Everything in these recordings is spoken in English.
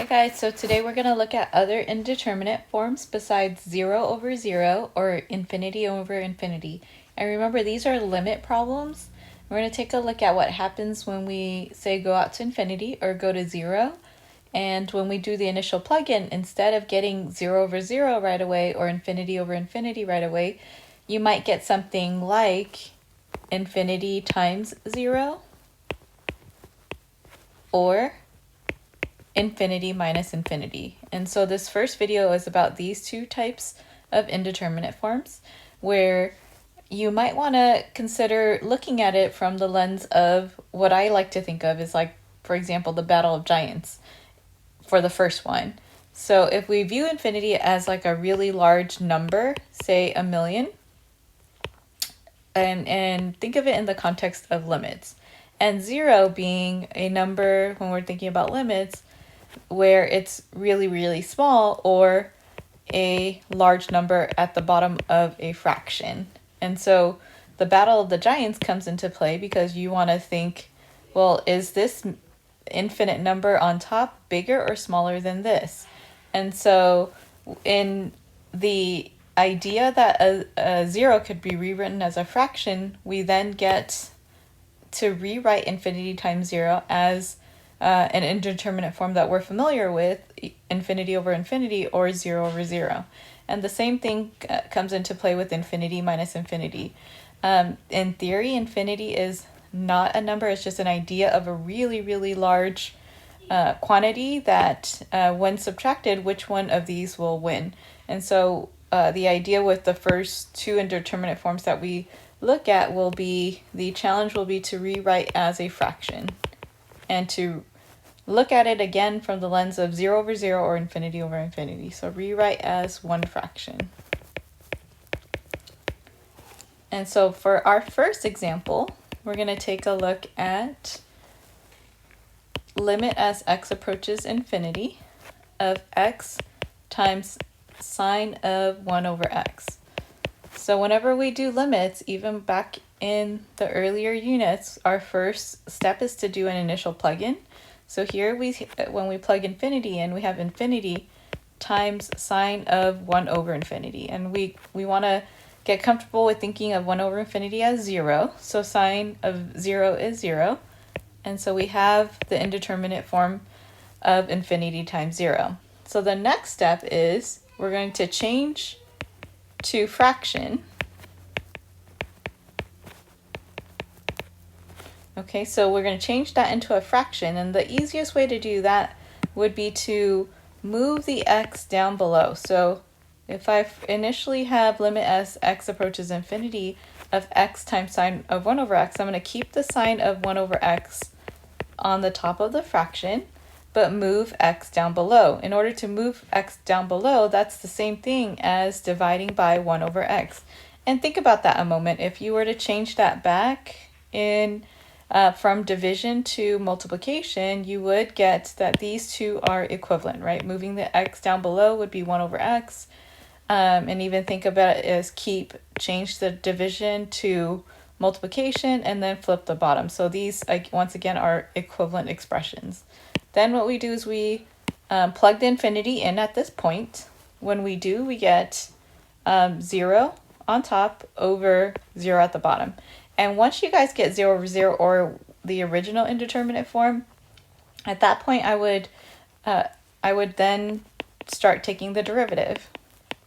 guys, so today we're going to look at other indeterminate forms besides 0 over 0 or infinity over infinity. And remember, these are limit problems. We're going to take a look at what happens when we say go out to infinity or go to 0. And when we do the initial plug-in, instead of getting 0 over 0 right away or infinity over infinity right away, you might get something like infinity times 0 or infinity minus infinity. And so this first video is about these two types of indeterminate forms, where you might want to consider looking at it from the lens of what I like to think of is like, for example, the Battle of Giants for the first one. So if we view infinity as like a really large number, say 1,000,000, and think of it in the context of limits, and 0 being a number when we're thinking about limits where it's really, really small, or a large number at the bottom of a fraction. And so the Battle of the Giants comes into play because you want to think, well, is this infinite number on top bigger or smaller than this? And so in the idea that a 0 could be rewritten as a fraction, we then get to rewrite infinity times 0 as an indeterminate form that we're familiar with, infinity over infinity or 0 over 0. And the same thing comes into play with infinity minus infinity. In theory, infinity is not a number, it's just an idea of a really, really large quantity that when subtracted, which one of these will win. And so the idea with the first two indeterminate forms that we look at will be, the challenge will be to rewrite as a fraction and to look at it again from the lens of 0 over 0 or infinity over infinity. So rewrite as one fraction. And so for our first example, we're going to take a look at limit as x approaches infinity of x times sine of 1 over x. So whenever we do limits, even back in the earlier units, our first step is to do an initial plug-in. So here when we plug infinity in, we have infinity times sine of 1 over infinity. And we want to get comfortable with thinking of 1 over infinity as 0. So sine of 0 is 0. And so we have the indeterminate form of infinity times 0. So the next step is we're going to change to fraction. Okay, so we're going to change that into a fraction, and the easiest way to do that would be to move the x down below. So if I initially have limit as x approaches infinity of x times sine of 1 over x, I'm going to keep the sine of 1 over x on the top of the fraction, but move x down below. In order to move x down below, that's the same thing as dividing by 1 over x. And think about that a moment. If you were to change that back in from division to multiplication, you would get that these two are equivalent, right? Moving the x down below would be 1 over x. And even think about it as change the division to multiplication and then flip the bottom. So these, once again, are equivalent expressions. Then what we do is we plug the infinity in at this point. When we do, we get 0 on top over 0 at the bottom. And once you guys get 0 over 0 or the original indeterminate form, at that point I would then start taking the derivative.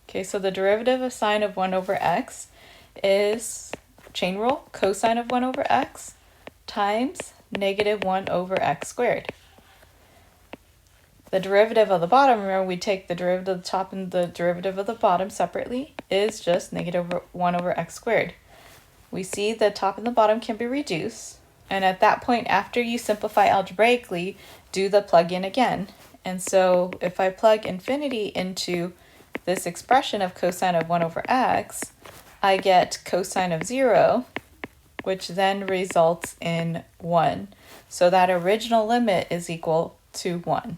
Okay, so the derivative of sine of 1 over x is, chain rule, cosine of 1 over x times negative 1 over x squared. The derivative of the bottom, remember we take the derivative of the top and the derivative of the bottom separately, is just negative 1 over x squared. We see the top and the bottom can be reduced, and at that point, after you simplify algebraically, do the plug-in again. And so if I plug infinity into this expression of cosine of 1 over x, I get cosine of 0, which then results in 1. So that original limit is equal to 1.